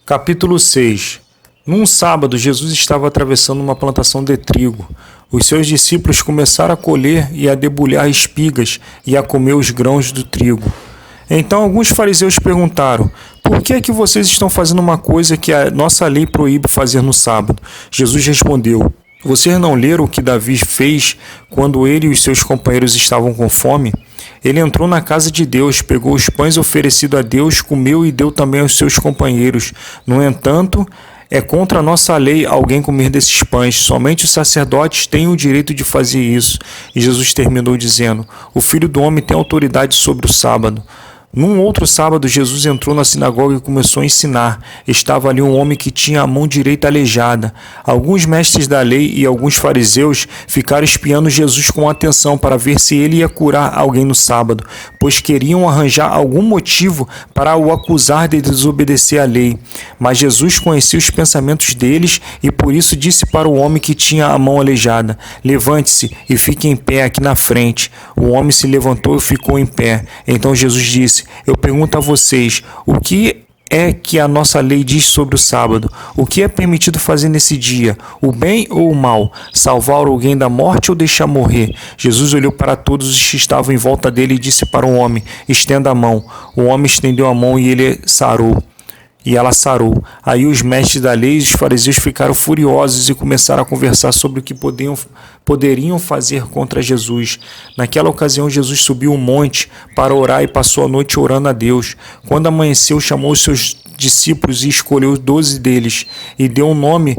Capítulo 6. Num sábado, Jesus estava atravessando uma plantação de trigo. Os seus discípulos começaram a colher e a debulhar espigas e a comer os grãos do trigo. Então alguns fariseus perguntaram: por que é que vocês estão fazendo uma coisa que a nossa lei proíbe fazer no sábado? Jesus respondeu: vocês não leram o que Davi fez quando ele e os seus companheiros estavam com fome? Ele entrou na casa de Deus, pegou os pães oferecidos a Deus, comeu e deu também aos seus companheiros. No entanto, é contra a nossa lei alguém comer desses pães. Somente os sacerdotes têm o direito de fazer isso. E Jesus terminou dizendo: o Filho do Homem tem autoridade sobre o sábado. Num outro sábado, Jesus entrou na sinagoga e começou a ensinar. Estava ali um homem que tinha a mão direita aleijada. Alguns mestres da lei e alguns fariseus ficaram espiando Jesus com atenção para ver se ele ia curar alguém no sábado, pois queriam arranjar algum motivo para o acusar de desobedecer à lei. Mas Jesus conhecia os pensamentos deles e por isso disse para o homem que tinha a mão aleijada: levante-se e fique em pé aqui na frente. O homem se levantou e ficou em pé. Então Jesus disse: eu pergunto a vocês, o que é que a nossa lei diz sobre o sábado? O que é permitido fazer nesse dia? O bem ou o mal? Salvar alguém da morte ou deixar morrer? Jesus olhou para todos os que estavam em volta dele e disse para o homem: estenda a mão. O homem estendeu a mão e ele sarou. E ela sarou. Aí os mestres da lei e os fariseus ficaram furiosos e começaram a conversar sobre o que poderiam fazer contra Jesus. Naquela ocasião, Jesus subiu um monte para orar e passou a noite orando a Deus. Quando amanheceu, chamou os seus discípulos e escolheu 12 deles, e deu o nome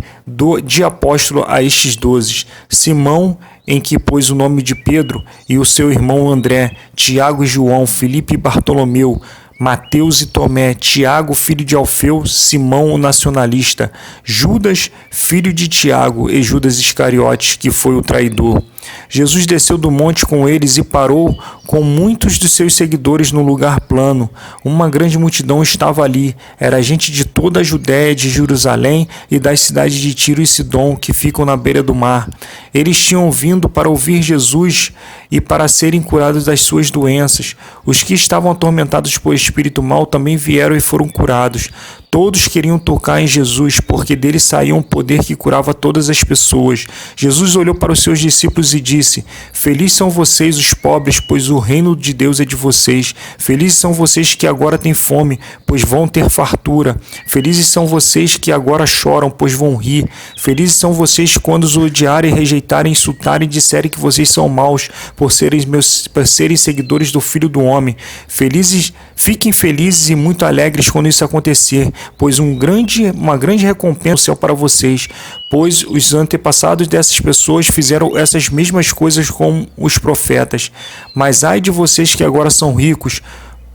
de apóstolo a estes 12. Simão, em que pôs o nome de Pedro, e o seu irmão André, Tiago e João, Filipe e Bartolomeu, Mateus e Tomé, Tiago, filho de Alfeu, Simão, o nacionalista, Judas, filho de Tiago, e Judas Iscariotes, que foi o traidor. Jesus desceu do monte com eles e parou com muitos dos seus seguidores no lugar plano. Uma grande multidão estava ali. Era gente de toda a Judéia, de Jerusalém e das cidades de Tiro e Sidom, que ficam na beira do mar. Eles tinham vindo para ouvir Jesus e para serem curados das suas doenças. Os que estavam atormentados por espírito mau também vieram e foram curados. Todos queriam tocar em Jesus, porque dele saía um poder que curava todas as pessoas. Jesus olhou para os seus discípulos e disse: felizes são vocês, os pobres, pois o reino de Deus é de vocês. Felizes são vocês que agora têm fome, pois vão ter fartura. Felizes são vocês que agora choram, pois vão rir. Felizes são vocês quando os odiarem, rejeitarem, insultarem e disserem que vocês são maus, por serem seguidores do Filho do Homem. Fiquem felizes e muito alegres quando isso acontecer, pois uma grande recompensa no céu para vocês, pois os antepassados dessas pessoas fizeram essas mesmas coisas com os profetas. Mas ai de vocês que agora são ricos,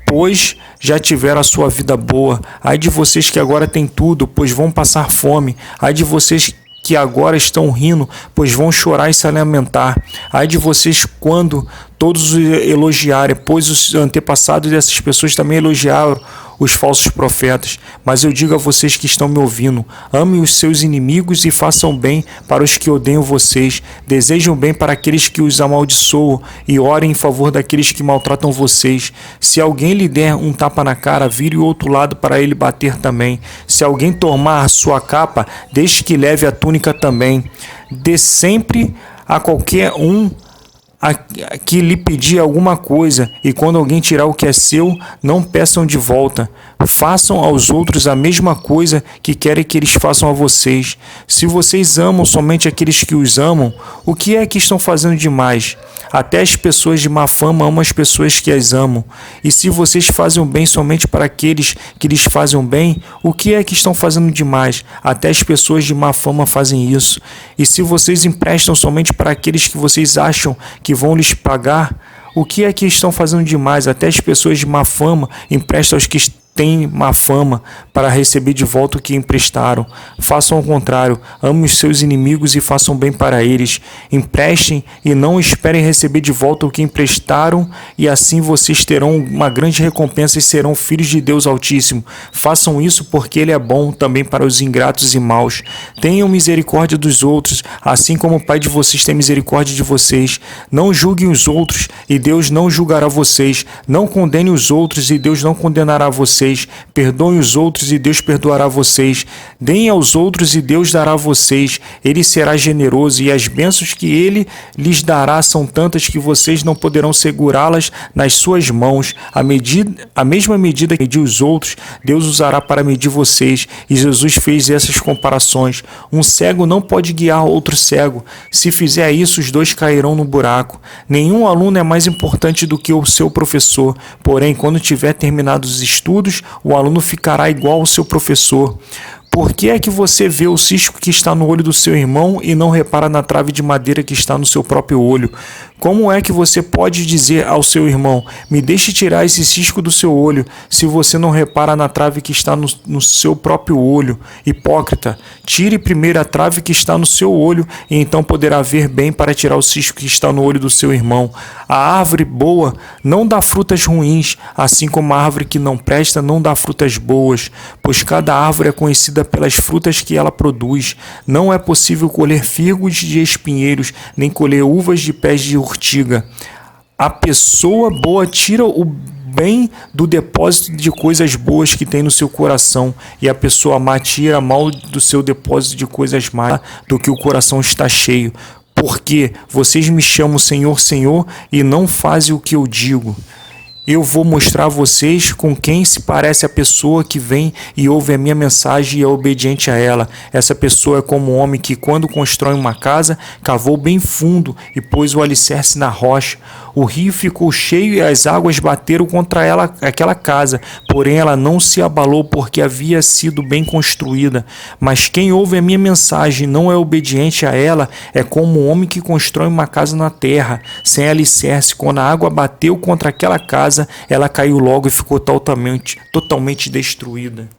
pois já tiveram a sua vida boa. Ai de vocês que agora têm tudo, pois vão passar fome. Ai de vocês que agora estão rindo, pois vão chorar e se lamentar. Ai de vocês quando todos os elogiarem, pois os antepassados dessas pessoas também elogiaram os falsos profetas. Mas eu digo a vocês que estão me ouvindo: amem os seus inimigos e façam bem para os que odeiam vocês. Desejem bem para aqueles que os amaldiçoam e orem em favor daqueles que maltratam vocês. Se alguém lhe der um tapa na cara, vire o outro lado para ele bater também. Se alguém tomar a sua capa, deixe que leve a túnica também. Dê sempre a qualquer um que lhe pedir alguma coisa, e quando alguém tirar o que é seu, não peçam de volta. Façam aos outros a mesma coisa que querem que eles façam a vocês. Se vocês amam somente aqueles que os amam, o que é que estão fazendo demais? Até as pessoas de má fama amam as pessoas que as amam. E se vocês fazem o bem somente para aqueles que lhes fazem o bem, o que é que estão fazendo demais? Até as pessoas de má fama fazem isso. E se vocês emprestam somente para aqueles que vocês acham que vão lhes pagar, o que é que estão fazendo demais? Até as pessoas de má fama emprestam aos que têm má fama para receber de volta o que emprestaram. Façam ao contrário, amem os seus inimigos e façam bem para eles. Emprestem e não esperem receber de volta o que emprestaram, e assim vocês terão uma grande recompensa e serão filhos de Deus Altíssimo. Façam isso porque Ele é bom também para os ingratos e maus. Tenham misericórdia dos outros, assim como o Pai de vocês tem misericórdia de vocês. Não julguem os outros, e Deus não julgará vocês. Não condenem os outros, e Deus não condenará vocês. vocês. Perdoem os outros e Deus perdoará vocês. Deem aos outros e Deus dará a vocês. Ele será generoso e as bênçãos que ele lhes dará são tantas que vocês não poderão segurá-las nas suas mãos. A mesma medida que medir os outros, Deus usará para medir vocês. E Jesus fez essas comparações. Um cego não pode guiar outro cego. Se fizer isso, os dois cairão no buraco. Nenhum aluno é mais importante do que o seu professor. Porém, quando tiver terminado os estudos, o aluno ficará igual ao seu professor. Por que é que você vê o cisco que está no olho do seu irmão e não repara na trave de madeira que está no seu próprio olho? Como é que você pode dizer ao seu irmão, me deixe tirar esse cisco do seu olho, se você não repara na trave que está no seu próprio olho? Hipócrita, tire primeiro a trave que está no seu olho e então poderá ver bem para tirar o cisco que está no olho do seu irmão. A árvore boa não dá frutas ruins, assim como a árvore que não presta não dá frutas boas, pois cada árvore é conhecida pelas frutas que ela produz. Não é possível colher figos de espinheiros, nem colher uvas de pés de urtiga. A pessoa boa tira o bem do depósito de coisas boas que tem no seu coração, e a pessoa má tira mal do seu depósito de coisas más do que o coração está cheio. Porque vocês me chamam Senhor, Senhor, e não fazem o que eu digo. Eu vou mostrar a vocês com quem se parece a pessoa que vem e ouve a minha mensagem e é obediente a ela. Essa pessoa é como um homem que, quando constrói uma casa, cavou bem fundo e pôs o alicerce na rocha. O rio ficou cheio e as águas bateram contra aquela casa, porém ela não se abalou porque havia sido bem construída. Mas quem ouve a minha mensagem e não é obediente a ela é como um homem que constrói uma casa na terra, sem alicerce. Quando a água bateu contra aquela casa, ela caiu logo e ficou totalmente destruída.